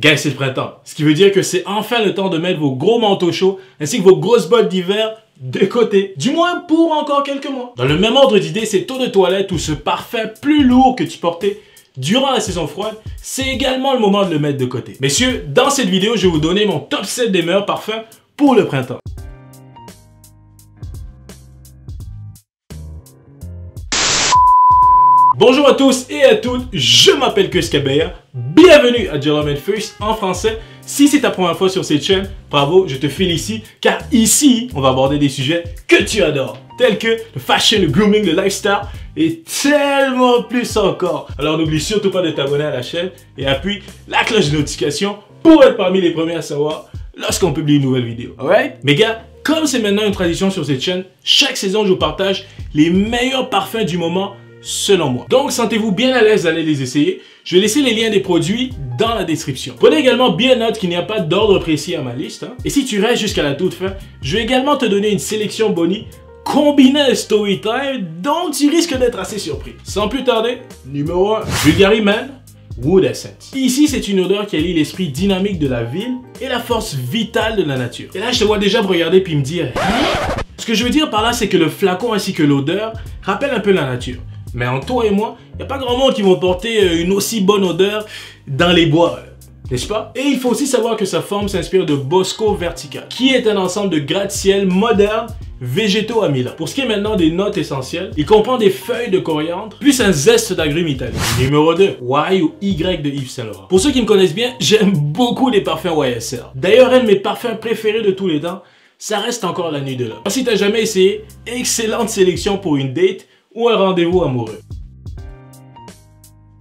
Guys, c'est le printemps. Ce qui veut dire que c'est enfin le temps de mettre vos gros manteaux chauds ainsi que vos grosses bottes d'hiver de côté. Du moins pour encore quelques mois. Dans le même ordre d'idée, ces eaux de toilette ou ce parfum plus lourd que tu portais durant la saison froide, c'est également le moment de le mettre de côté. Messieurs, dans cette vidéo, je vais vous donner mon top 7 des meilleurs parfums pour le printemps. Bonjour à tous et à toutes, je m'appelle Chris Cabella. Bienvenue à Gentleman First en français. Si c'est ta première fois sur cette chaîne, bravo, je te félicite car ici, on va aborder des sujets que tu adores, tels que le fashion, le grooming, le lifestyle et tellement plus encore. Alors n'oublie surtout pas de t'abonner à la chaîne et appuie la cloche de notification pour être parmi les premiers à savoir lorsqu'on publie une nouvelle vidéo. Alright? Mais gars, comme c'est maintenant une tradition sur cette chaîne, chaque saison je vous partage les meilleurs parfums du moment selon moi. Donc, sentez-vous bien à l'aise d'aller les essayer. Je vais laisser les liens des produits dans la description. Prenez également bien note qu'il n'y a pas d'ordre précis à ma liste. Et si tu restes jusqu'à la toute fin, je vais également te donner une sélection Bonnie combinée à Storytime, donc tu risques d'être assez surpris. Sans plus tarder, numéro 1, Bulgari Man Wood Essence. Ici, c'est une odeur qui allie l'esprit dynamique de la ville et la force vitale de la nature. Et là, je te vois déjà me regarder puis me dire... Ce que je veux dire par là, c'est que le flacon ainsi que l'odeur rappellent un peu la nature. Mais en toi et moi, il n'y a pas grand monde qui vont porter une aussi bonne odeur dans les bois, n'est-ce pas? Et il faut aussi savoir que sa forme s'inspire de Bosco Vertical, qui est un ensemble de gratte-ciel modernes, végétaux à Milan. Pour ce qui est maintenant des notes essentielles, il comprend des feuilles de coriandre, plus un zeste d'agrumes italiens. Numéro 2, Y ou Y de Yves Saint Laurent. Pour ceux qui me connaissent bien, j'aime beaucoup les parfums YSL. D'ailleurs, un de mes parfums préférés de tous les temps, ça reste encore la nuit de l'homme. Si tu n'as jamais essayé, excellente sélection pour une date ou un rendez-vous amoureux.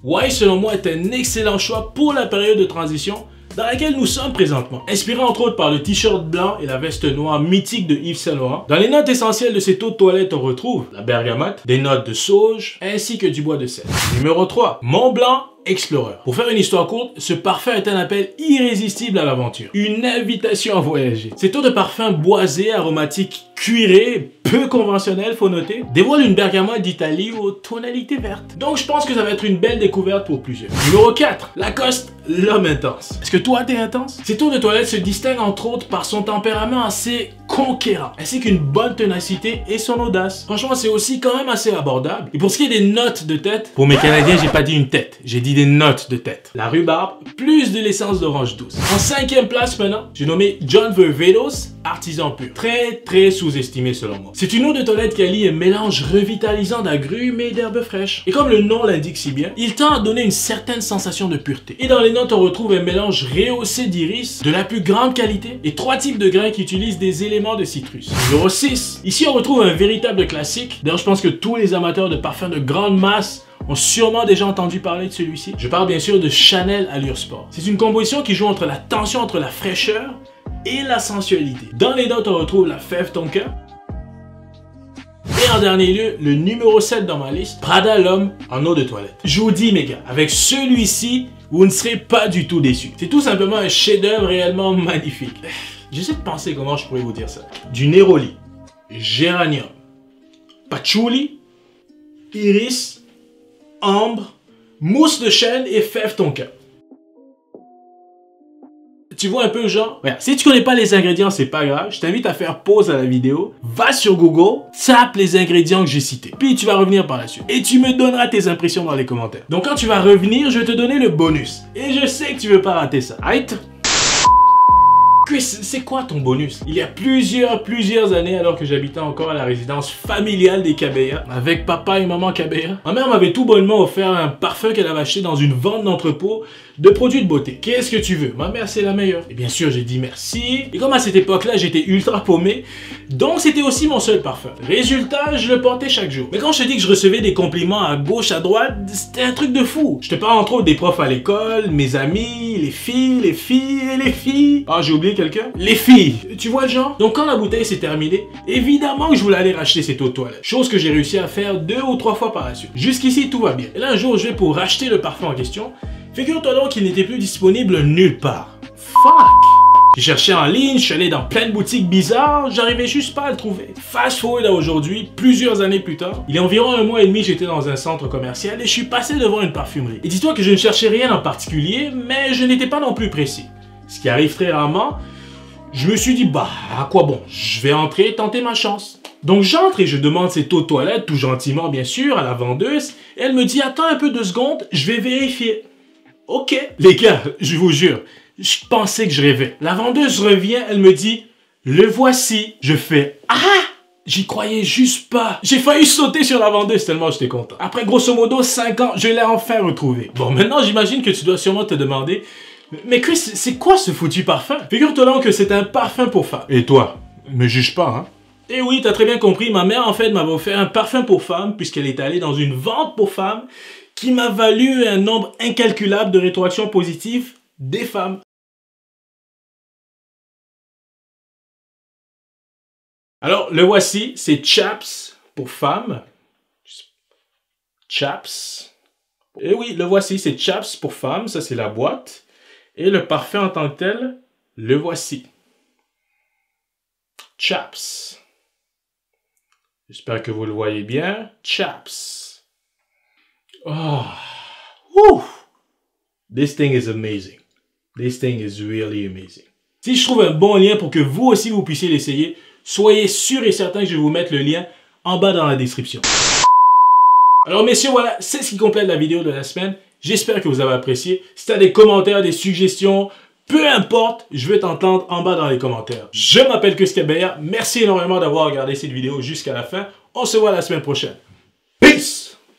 Y, selon moi, est un excellent choix pour la période de transition dans laquelle nous sommes présentement. Inspiré entre autres par le t-shirt blanc et la veste noire mythique de Yves Saint Laurent, dans les notes essentielles de cette eau de toilette, on retrouve la bergamote, des notes de sauge, ainsi que du bois de cèdre. Numéro 3, Mont Blanc Explorer. Pour faire une histoire courte, ce parfum est un appel irrésistible à l'aventure. Une invitation à voyager. Cette eau de parfum boisé, aromatique, cuiré, peu conventionnel, faut noter, dévoile une bergamote d'Italie aux tonalités vertes. Donc je pense que ça va être une belle découverte pour plusieurs. Numéro 4, Lacoste, l'homme intense. Est-ce que toi t'es intense? Cette eau de toilette se distingue entre autres par son tempérament assez conquérant, ainsi qu'une bonne ténacité et son audace. Franchement, c'est aussi quand même assez abordable. Et pour ce qui est des notes de tête, pour mes Canadiens, j'ai pas dit une tête, j'ai dit des notes de tête. La rhubarbe, plus de l'essence d'orange douce. En 5e place maintenant, j'ai nommé John Varvatos, artisan pur. Très sous-estimé selon moi. C'est une eau de toilette qui allie un mélange revitalisant d'agrumes et d'herbes fraîches. Et comme le nom l'indique si bien, il tend à donner une certaine sensation de pureté. Et dans les notes, on retrouve un mélange rehaussé d'iris, de la plus grande qualité, et 3 types de grains qui utilisent des éléments de citrus. Numéro 6. Ici, on retrouve un véritable classique. D'ailleurs, je pense que tous les amateurs de parfums de grande masse ont sûrement déjà entendu parler de celui-ci. Je parle bien sûr de Chanel Allure Sport. C'est une composition qui joue entre la tension entre la fraîcheur et la sensualité. Dans les notes, on retrouve la fève tonka. Et en dernier lieu, le numéro 7 dans ma liste, Prada l'homme en eau de toilette. Je vous dis mes gars, avec celui-ci, vous ne serez pas du tout déçus. C'est tout simplement un chef-d'œuvre réellement magnifique. J'essaie de penser comment je pourrais vous dire ça. Du néroli, géranium, patchouli, iris, ambre, mousse de chêne et fève tonka. Tu vois un peu le genre? Ouais. Si tu connais pas les ingrédients, c'est pas grave. Je t'invite à faire pause à la vidéo. Va sur Google, tape les ingrédients que j'ai cités. Puis tu vas revenir par la suite. Et tu me donneras tes impressions dans les commentaires. Donc quand tu vas revenir, je vais te donner le bonus. Et je sais que tu veux pas rater ça. Right? Chris, c'est quoi ton bonus? Il y a plusieurs années, alors que j'habitais encore à la résidence familiale des Cabella, avec papa et maman Cabella, ma mère m'avait tout bonnement offert un parfum qu'elle avait acheté dans une vente d'entrepôt de produits de beauté. Qu'est-ce que tu veux? Ma mère, c'est la meilleure. Et bien sûr, j'ai dit merci. Et comme à cette époque-là, j'étais ultra paumé, donc c'était aussi mon seul parfum. Résultat, je le portais chaque jour. Mais quand je te dis que je recevais des compliments à gauche, à droite, c'était un truc de fou. Je te parle entre autres des profs à l'école, mes amis, les filles. Ah, j'ai oublié quelqu'un? Les filles. Tu vois le genre? Donc quand la bouteille s'est terminée, évidemment que je voulais aller racheter cette eau de toilette. Chose que j'ai réussi à faire 2 ou 3 fois par la suite. Jusqu'ici, tout va bien. Et là, un jour, je vais pour racheter le parfum en question. Figure-toi donc qu'il n'était plus disponible nulle part. Fuck! J'ai cherché en ligne, je suis allé dans plein de boutiques bizarres, j'arrivais juste pas à le trouver. Fast forward à aujourd'hui, plusieurs années plus tard, il y a environ 1 mois et demi, j'étais dans un centre commercial et je suis passé devant une parfumerie. Et dis-toi que je ne cherchais rien en particulier, mais je n'étais pas non plus pressé. Ce qui arrive très rarement, je me suis dit, bah, à quoi bon, je vais entrer et tenter ma chance. Donc j'entre et je demande cette eau de toilette, tout gentiment bien sûr, à la vendeuse. Et elle me dit, attends un peu 2 secondes, je vais vérifier. Ok. Les gars, je vous jure, je pensais que je rêvais. La vendeuse revient, elle me dit, le voici. Je fais, ah! J'y croyais juste pas. J'ai failli sauter sur la vendeuse tellement j'étais content. Après grosso modo 5 ans, je l'ai enfin retrouvé. Bon, maintenant j'imagine que tu dois sûrement te demander, mais Chris, c'est quoi ce foutu parfum? Figure-toi donc que c'est un parfum pour femme. Et toi, me juge pas, hein? Et oui, t'as très bien compris, ma mère en fait m'avait offert un parfum pour femme puisqu'elle est allée dans une vente pour femmes qui m'a valu un nombre incalculable de rétroactions positives des femmes. Alors, le voici, c'est Chaps pour femme. Chaps. Et oui, le voici, c'est Chaps pour femme, ça c'est la boîte. Et le parfum en tant que tel, le voici. Chaps. J'espère que vous le voyez bien. Chaps. Oh. Woo. This thing is amazing. This thing is really amazing. Si je trouve un bon lien pour que vous aussi vous puissiez l'essayer, soyez sûr et certain que je vais vous mettre le lien en bas dans la description. Alors messieurs, voilà, c'est ce qui complète la vidéo de la semaine. J'espère que vous avez apprécié. Si tu as des commentaires, des suggestions, peu importe, je veux t'entendre en bas dans les commentaires. Je m'appelle Chris Kabeya. Merci énormément d'avoir regardé cette vidéo jusqu'à la fin. On se voit la semaine prochaine. Peace!